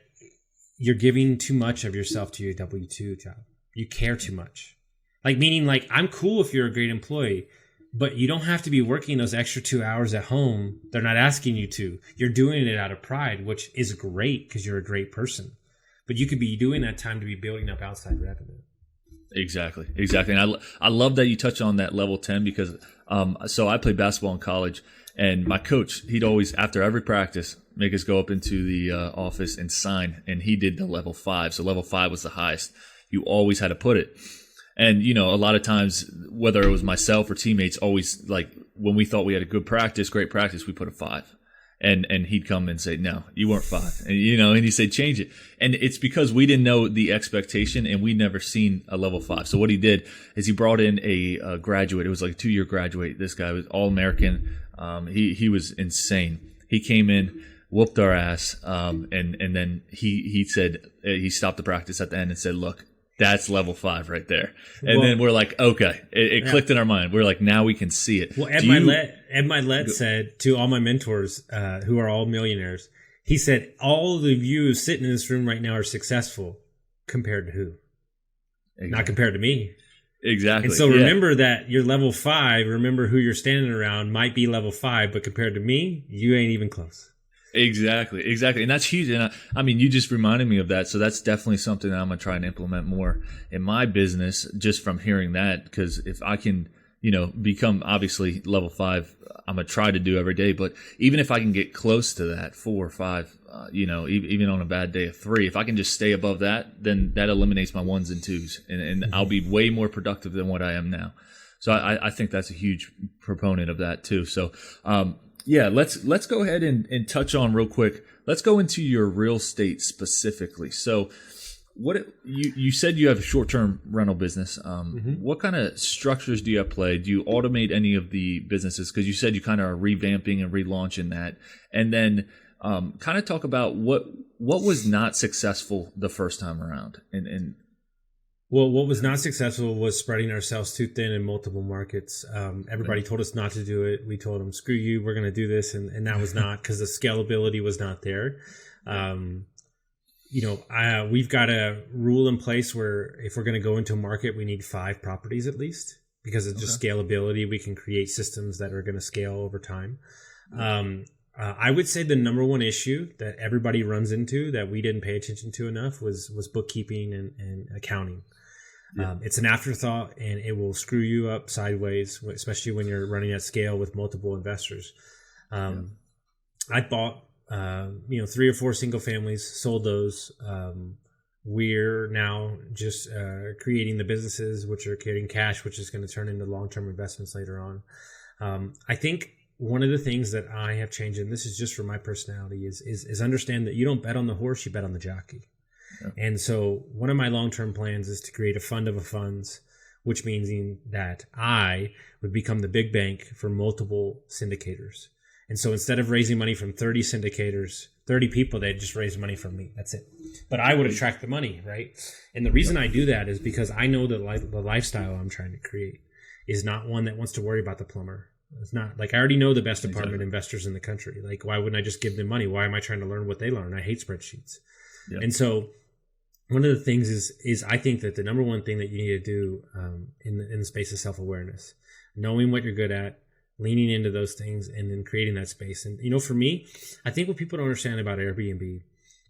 you're giving too much of yourself to your W-2 job. You care too much. Like, meaning, like, I'm cool if you're a great employee. But you don't have to be working those extra 2 hours at home. They're not asking you to. You're doing it out of pride, which is great because you're a great person. But you could be doing that time to be building up outside revenue. Exactly. And I love that you touched on that level 10 because so I played basketball in college, and my coach, he'd always, after every practice, make us go up into the office and sign, and he did the level 5. So level 5 was the highest. You always had to put it. And, a lot of times, whether it was myself or teammates, always, like, when we thought we had a good practice, great practice, we put a 5. And he'd come and say, no, you weren't 5. And, and he'd say, change it. And it's because we didn't know the expectation, and we'd never seen a level 5. So what he did is he brought in a graduate. It was like a 2-year graduate. This guy was All-American. He was insane. He came in, whooped our ass, and then he said, he stopped the practice at the end and said, look, that's level 5 right there. And then we're like, okay, it clicked in our mind. We're like, now we can see it. Well, Ed Milet said to all my mentors, who are all millionaires, he said, all of you sitting in this room right now are successful compared to who? Exactly. Not compared to me. Exactly. And so remember that you're level 5. Remember who you're standing around might be level 5, but compared to me, you ain't even close. Exactly. And that's huge. And I mean, you just reminded me of that. So that's definitely something that I'm going to try and implement more in my business just from hearing that. Because if I can, become obviously level 5, I'm going to try to do every day. But even if I can get close to that 4 or 5, even on a bad day of 3, if I can just stay above that, then that eliminates my 1s and 2s. And I'll be way more productive than what I am now. So I think that's a huge proponent of that too. So, yeah, let's go ahead and touch on real quick. Let's go into your real estate specifically. So, you said you have a short-term rental business. What kind of structures do you have play? Do you automate any of the businesses? Because you said you kind of are revamping and relaunching that. And then kind of talk about what was not successful the first time around. Well, what was not successful was spreading ourselves too thin in multiple markets. Everybody told us not to do it. We told them, screw you, we're going to do this. And that was not, because the scalability was not there. We've got a rule in place where if we're going to go into a market, we need 5 properties at least, because it's just scalability. We can create systems that are going to scale over time. I would say the number one issue that everybody runs into that we didn't pay attention to enough was bookkeeping and accounting. Yeah. It's an afterthought, and it will screw you up sideways, especially when you're running at scale with multiple investors. I bought, 3 or 4 single families, sold those. We're now just creating the businesses, which are creating cash, which is going to turn into long-term investments later on. I think one of the things that I have changed, and this is just for my personality, is understand that you don't bet on the horse, you bet on the jockey. Yeah. And so one of my long-term plans is to create a fund of funds, which means that I would become the big bank for multiple syndicators. And so instead of raising money from 30 syndicators, 30 people, they'd just raise money from me. That's it. But I would attract the money, right? And the reason I do that is because I know that the lifestyle I'm trying to create is not one that wants to worry about the plumber. It's not like I already know the best apartment investors in the country. Like, why wouldn't I just give them money? Why am I trying to learn what they learn? I hate spreadsheets. Yeah. And so one of the things is I think that the number one thing that you need to do in the space of self-awareness, knowing what you're good at, leaning into those things, and then creating that space. And, for me, I think what people don't understand about Airbnb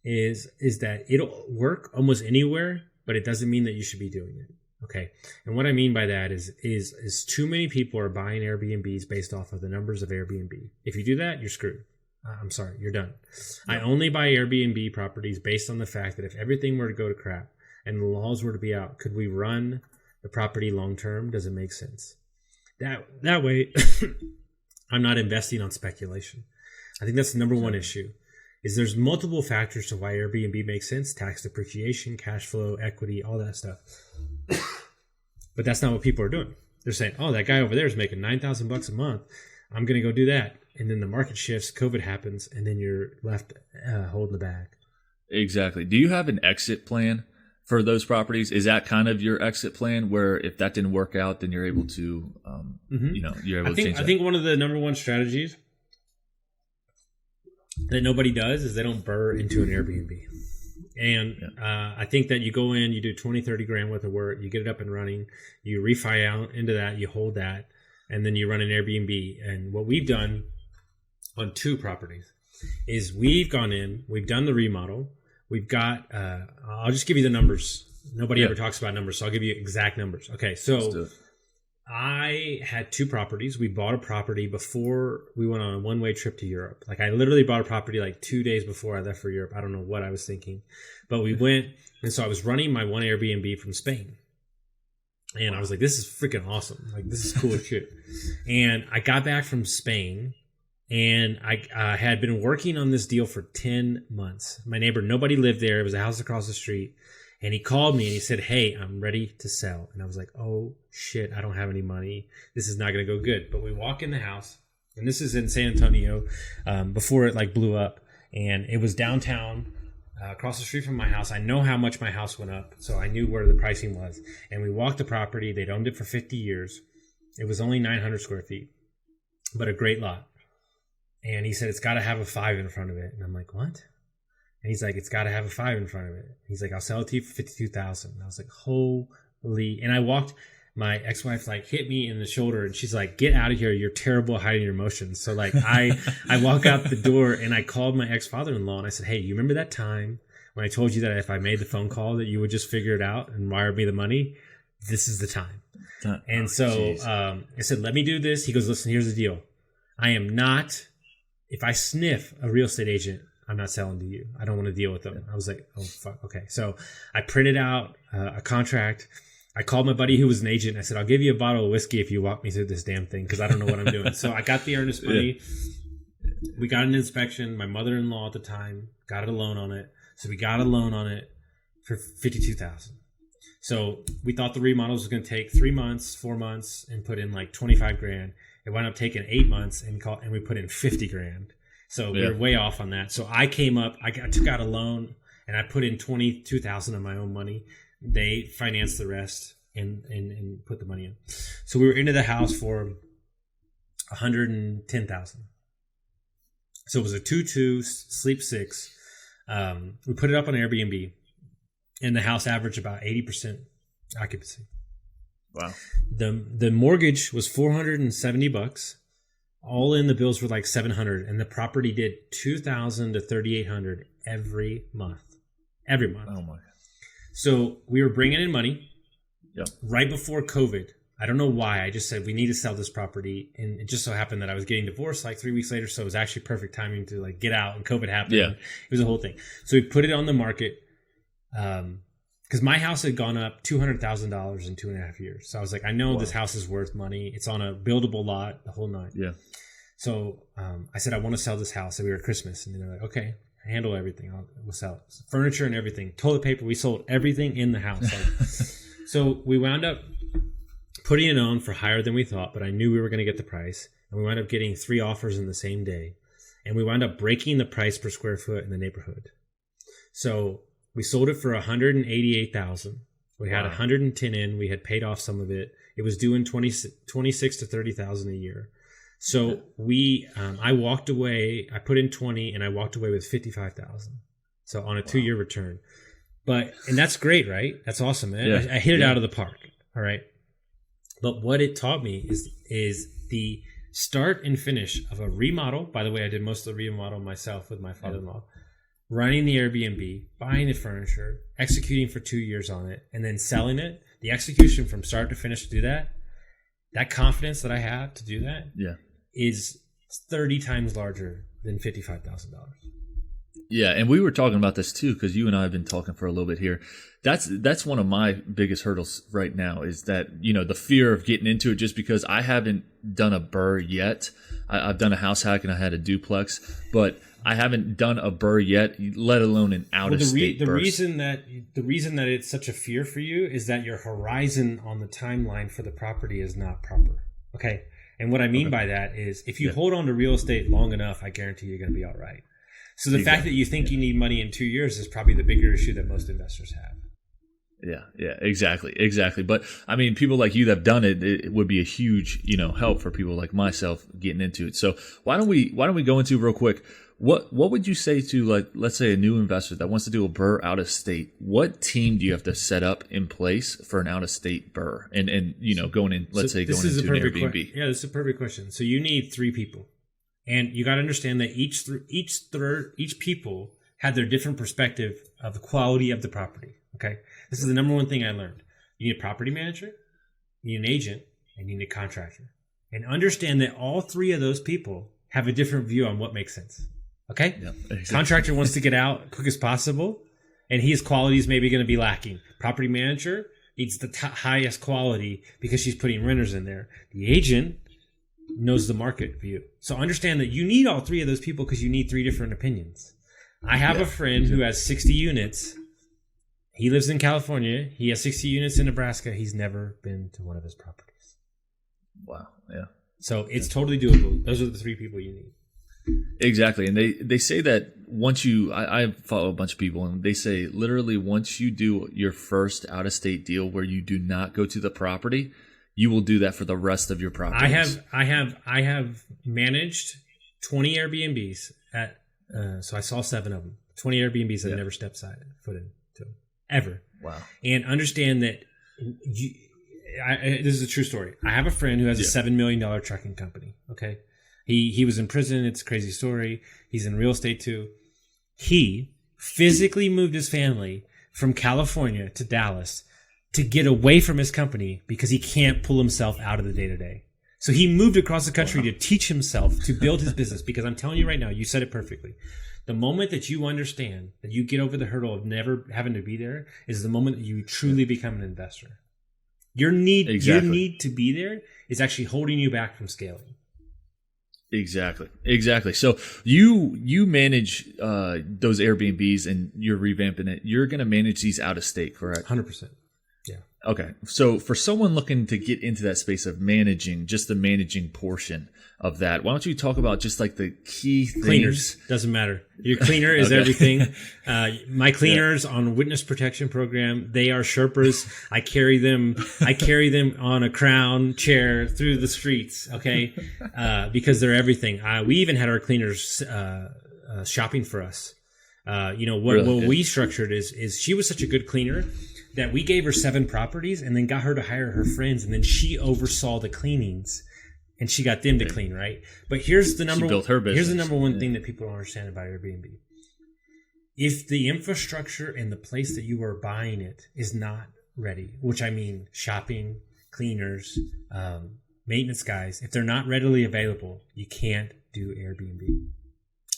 is that it'll work almost anywhere, but it doesn't mean that you should be doing it. Okay. And what I mean by that is too many people are buying Airbnbs based off of the numbers of Airbnb. If you do that, you're screwed. I'm sorry, you're done. Yeah. I only buy Airbnb properties based on the fact that if everything were to go to crap and the laws were to be out, could we run the property long term? Does it make sense? That way, I'm not investing on speculation. I think that's the number one issue. Is there's multiple factors to why Airbnb makes sense: tax depreciation, cash flow, equity, all that stuff. But that's not what people are doing. They're saying, "Oh, that guy over there is making $9,000 a month. I'm going to go do that." And then the market shifts, COVID happens, and then you're left holding the bag. Exactly. Do you have an exit plan for those properties? Is that kind of your exit plan, where if that didn't work out, then you're able to, you're able to change that? I think one of the number one strategies that nobody does is they don't burr into an Airbnb. And I think that you go in, you do 20, 30 grand worth of work, you get it up and running, you refi out into that, you hold that. and then you run an Airbnb. And what we've done on 2 properties is we've gone in, we've done the remodel. We've got, I'll just give you the numbers. Nobody ever talks about numbers, so I'll give you exact numbers. Okay, so I had 2 properties. We bought a property before we went on a one-way trip to Europe. Like I literally bought a property like 2 days before I left for Europe. I don't know what I was thinking, but we went, and so I was running my one Airbnb from Spain. And I was like, this is freaking awesome. Like this is cool as shit. And I got back from Spain, and I had been working on this deal for 10 months. My neighbor, nobody lived there. It was a house across the street. And he called me and he said, hey, I'm ready to sell. And I was like, oh, shit, I don't have any money. This is not going to go good. But we walk in the house, and this is in San Antonio before it like blew up. And it was downtown across the street from my house. I know how much my house went up, so I knew where the pricing was. And we walked the property. They'd owned it for 50 years. It was only 900 square feet, but a great lot. And he said, it's got to have a 5 in front of it. And I'm like, what? And he's like, it's got to have a 5 in front of it. He's like, I'll sell it to you for $52,000. And I was like, holy. And I walked, my ex-wife like hit me in the shoulder, and she's like, get out of here. You're terrible at hiding your emotions. So like I walk out the door, and I called my ex-father-in-law, and I said, hey, you remember that time when I told you that if I made the phone call that you would just figure it out and wire me the money? This is the time. And so I said, let me do this. He goes, listen, here's the deal. I am not, if I sniff a real estate agent, I'm not selling to you. I don't want to deal with them. I was like, oh, fuck. Okay. So I printed out a contract. I called my buddy who was an agent. I said, I'll give you a bottle of whiskey if you walk me through this damn thing, because I don't know what I'm doing. So I got the earnest money. We got an inspection. My mother-in-law at the time got a loan on it. So we got a loan on it for $52,000. So we thought the remodels was going to take 3 months, 4 months, and put in like 25 grand. It wound up taking 8 months, and we put in 50 grand. So we were way off on that. So I came up, I took out a loan, and I put in $22,000 of my own money. They financed the rest and put the money in. So we were into the house for $110,000. So it was a 2-2, sleep 6. We put it up on Airbnb, and the house averaged about 80% occupancy. Wow. The mortgage was $470. All in, the bills were like $700, and the property did $2,000 to $3,800 every month. Every month. Oh my! So we were bringing in money. Yep. Right before COVID. I don't know why. I just said we need to sell this property, and it just so happened that I was getting divorced like 3 weeks later, so it was actually perfect timing to like get out. And COVID happened. Yeah. It was a whole thing. So we put it on the market. Because my house had gone up $200,000 in 2.5 years. So I was like, I know this house is worth money. It's on a buildable lot, the whole nine. Yeah. So I said, I want to sell this house. So we were at Christmas. And they're like, okay, handle everything. We'll sell it. Furniture and everything. Toilet paper. We sold everything in the house. So we wound up putting it on for higher than we thought. But I knew we were going to get the price. And we wound up getting 3 offers in the same day. And we wound up breaking the price per square foot in the neighborhood. So we sold it for $188,000. We had 110 in. We had paid off some of it. It was due in 26 to 30,000 a year. So I walked away. I put in 20, and I walked away with 55,000. So on a 2-year return. And that's great, right? That's awesome, man. Yeah. I hit it out of the park. All right. But what it taught me is the start and finish of a remodel. By the way, I did most of the remodel myself with my father-in-law. Running the Airbnb, buying the furniture, executing for 2 years on it, and then selling it. The execution from start to finish to do that confidence that I have to do that is 30 times larger than $55,000. Yeah, and we were talking about this too, because you and I have been talking for a little bit here. That's one of my biggest hurdles right now, is that, the fear of getting into it, just because I haven't done a BRRRR yet. I've done a house hack and I had a duplex, but I haven't done a BRRRR yet, let alone an out-of-state BRRRR. The reason that it's such a fear for you is that your horizon on the timeline for the property is not proper. Okay, and what I mean by that is, if you hold on to real estate long enough, I guarantee you're going to be all right. So the fact that you think you need money in 2 years is probably the bigger issue that most investors have. Yeah, exactly. But I mean, people like you that have done it, it would be a huge, help for people like myself getting into it. So why don't we go into real quick, What would you say to, like, let's say a new investor that wants to do a BRRRR out of state? What team do you have to set up in place for an out of state BRRRR? And you know, going in, let's say going into an Airbnb. Yeah, this is a perfect question. So you need 3 people, and you got to understand that each people had their different perspective of the quality of the property. Okay, this is the number one thing I learned. You need a property manager, you need an agent, and you need a contractor. And understand that all 3 of those people have a different view on what makes sense. Okay? Yeah, exactly. Contractor wants to get out quick as possible, and his quality is maybe going to be lacking. Property manager needs the highest quality because she's putting renters in there. The agent knows the market view. So understand that you need all 3 of those people because you need 3 different opinions. I have a friend who has 60 units. He lives in California. He has 60 units in Nebraska. He's never been to one of his properties. Wow. Yeah. So it's totally doable. Those are the 3 people you need. Exactly. And they say that once I follow a bunch of people, and they say literally once you do your first out of state deal where you do not go to the property, you will do that for the rest of your properties. I have managed 20 Airbnbs so I saw 7 of them. 20 Airbnbs that never stepped foot into ever. Wow. And understand that this is a true story. I have a friend who has a $7 million trucking company. Okay. He was in prison. It's a crazy story. He's in real estate too. He physically moved his family from California to Dallas to get away from his company because he can't pull himself out of the day-to-day. So he moved across the country to teach himself to build his business, because I'm telling you right now, you said it perfectly. The moment that you understand that you get over the hurdle of never having to be there is the moment that you truly become an investor. Your need to be there is actually holding you back from scaling. Exactly. So you manage those Airbnbs and you're revamping it. You're going to manage these out of state, correct? 100%. Yeah. Okay. So for someone looking to get into that space of managing, just the managing portion of that, why don't you talk about just like the key things? Cleaners. Doesn't matter. Your cleaner is everything. My cleaners on witness protection program, they are Sherpas. I carry them on a crown chair through the streets. Okay. Because they're everything. We even had our cleaners, shopping for us. What we structured is she was such a good cleaner that we gave her 7 properties and then got her to hire her friends, and then she oversaw the cleanings and she got them to clean, right? But here's the number one thing that people don't understand about Airbnb. If the infrastructure and the place that you are buying it is not ready, which I mean shopping, cleaners, maintenance guys, if they're not readily available, you can't do Airbnb.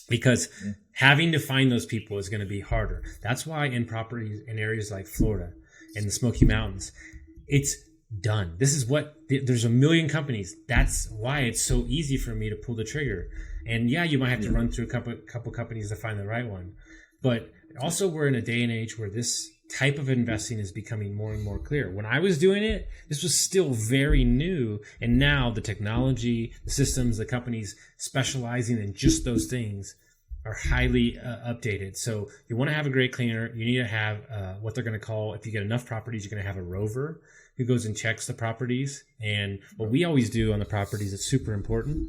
Because having to find those people is going to be harder. That's why in properties in areas like Florida and the Smoky Mountains, it's done. There's a million companies. That's why it's so easy for me to pull the trigger. And yeah, you might have to run through a couple companies to find the right one. But also we're in a day and age where this type of investing is becoming more and more clear. When I was doing it, this was still very new. And now the technology, the systems, the companies specializing in just those things are highly updated. So you want to have a great cleaner. You need to have what they're going to call, if you get enough properties, you're going to have a rover who goes and checks the properties. And what we always do on the properties that's super important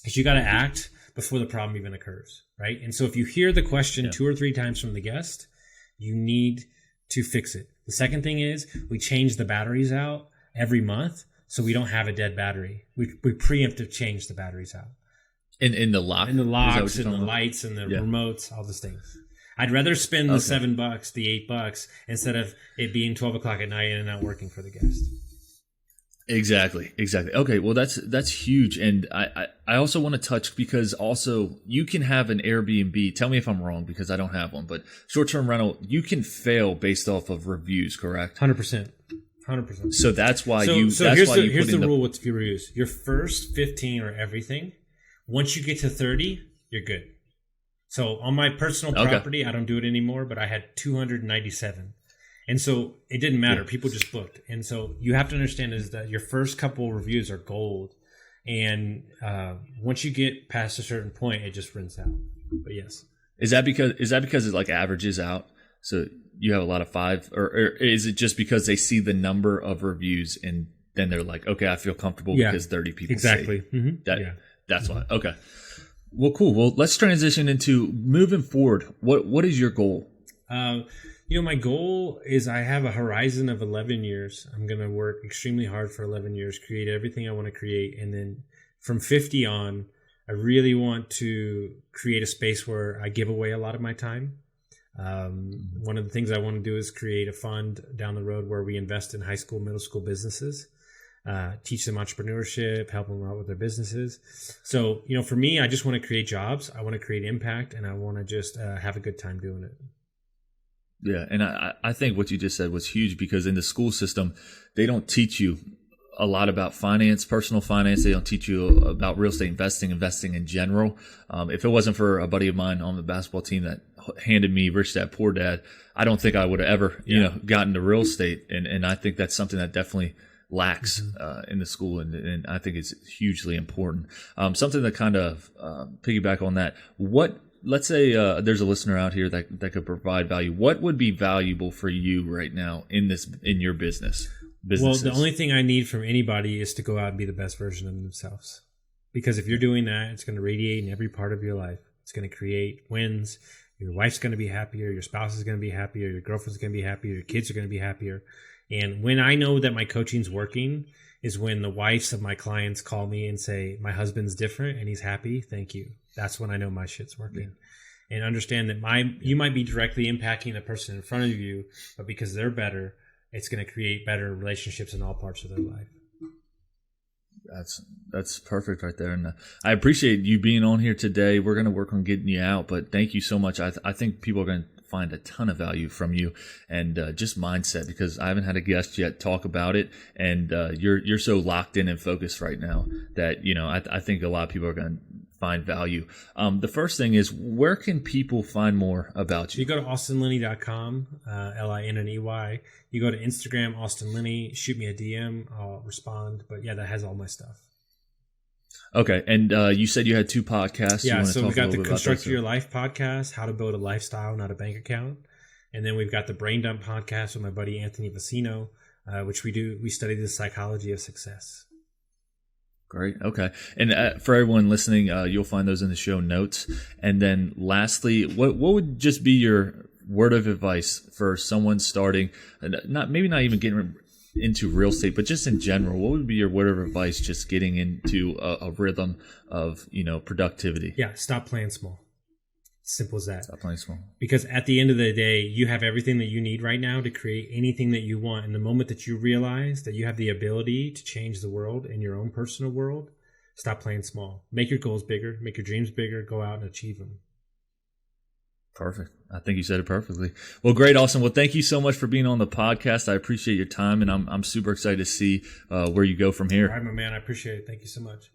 is you got to act before the problem even occurs, right? And so if you hear the question 2 or 3 times from the guest, you need to fix it. The second thing is we change the batteries out every month so we don't have a dead battery. We preemptive change the batteries out. In the lock? In the locks, and the lights, and the remotes, all those things. I'd rather spend the $7, the $8, instead of it being 12 o'clock at night and not working for the guest. Exactly. Okay, well that's huge, and I also want to touch, because also you can have an Airbnb. Tell me if I'm wrong, because I don't have one, but short-term rental, you can fail based off of reviews, correct? 100%. So that's why here's the rule with reviews. Your first 15 are everything. Once you get to 30, you're good. So on my personal property, I don't do it anymore, but I had 297. And so it didn't matter. People just booked. And so you have to understand is that your first couple of reviews are gold. And once you get past a certain point, it just runs out. But yes. Is that because it like averages out? So you have a lot of 5, or is it just because they see the number of reviews and then they're like, okay, I feel comfortable because 30 people exactly. That's why. Okay. Well, cool. Well, let's transition into moving forward. What is your goal? My goal is I have a horizon of 11 years. I'm going to work extremely hard for 11 years, create everything I want to create. And then from 50 on, I really want to create a space where I give away a lot of my time. One of the things I want to do is create a fund down the road where we invest in high school, middle school businesses, teach them entrepreneurship, help them out with their businesses. So, for me, I just want to create jobs. I want to create impact, and I want to just have a good time doing it. Yeah, and I think what you just said was huge, because in the school system, they don't teach you a lot about finance, personal finance. They don't teach you about real estate investing in general. If it wasn't for a buddy of mine on the basketball team that handed me Rich Dad Poor Dad, I don't think I would have ever, gotten to real estate. And I think that's something that definitely lacks in the school, and I think it's hugely important. Something to kind of piggyback on that. Let's say there's a listener out here that could provide value. What would be valuable for you right now in your businesses? Well, the only thing I need from anybody is to go out and be the best version of themselves. Because if you're doing that, it's going to radiate in every part of your life. It's going to create wins. Your wife's going to be happier. Your spouse is going to be happier. Your girlfriend's going to be happier. Your kids are going to be happier. And when I know that my coaching's working is when the wives of my clients call me and say, my husband's different and he's happy. Thank you. That's when I know my shit's working. Yeah. And understand that you might be directly impacting the person in front of you, but because they're better, it's going to create better relationships in all parts of their life. That's perfect right there. And I appreciate you being on here today. We're going to work on getting you out, but thank you so much. I think people are going to find a ton of value from you, and just mindset, because I haven't had a guest yet talk about it, and you're so locked in and focused right now that I think a lot of people are going to find value. The first thing is, where can people find more about you? You go to austinlinney.com, Linney. You go to Instagram, Austin Linney, shoot me a DM, I'll respond. But yeah, that has all my stuff. Okay, and you said you had 2 podcasts. Yeah, so we got the Construct Your Life podcast, how to build a lifestyle, not a bank account. And then we've got the Brain Dump podcast with my buddy Anthony Vicino, which we study the psychology of success. Great. Okay. And for everyone listening, you'll find those in the show notes. And then lastly, what would just be your word of advice for someone starting, maybe not even getting into real estate, but just in general? What would be your word of advice just getting into a rhythm of, productivity? Yeah. Stop playing small. Simple as that. Stop playing small. Because at the end of the day, you have everything that you need right now to create anything that you want. And the moment that you realize that you have the ability to change the world in your own personal world, stop playing small. Make your goals bigger. Make your dreams bigger. Go out and achieve them. Perfect. I think you said it perfectly. Well, great. Awesome. Well, thank you so much for being on the podcast. I appreciate your time, and I'm super excited to see where you go from here. All right, my man. I appreciate it. Thank you so much.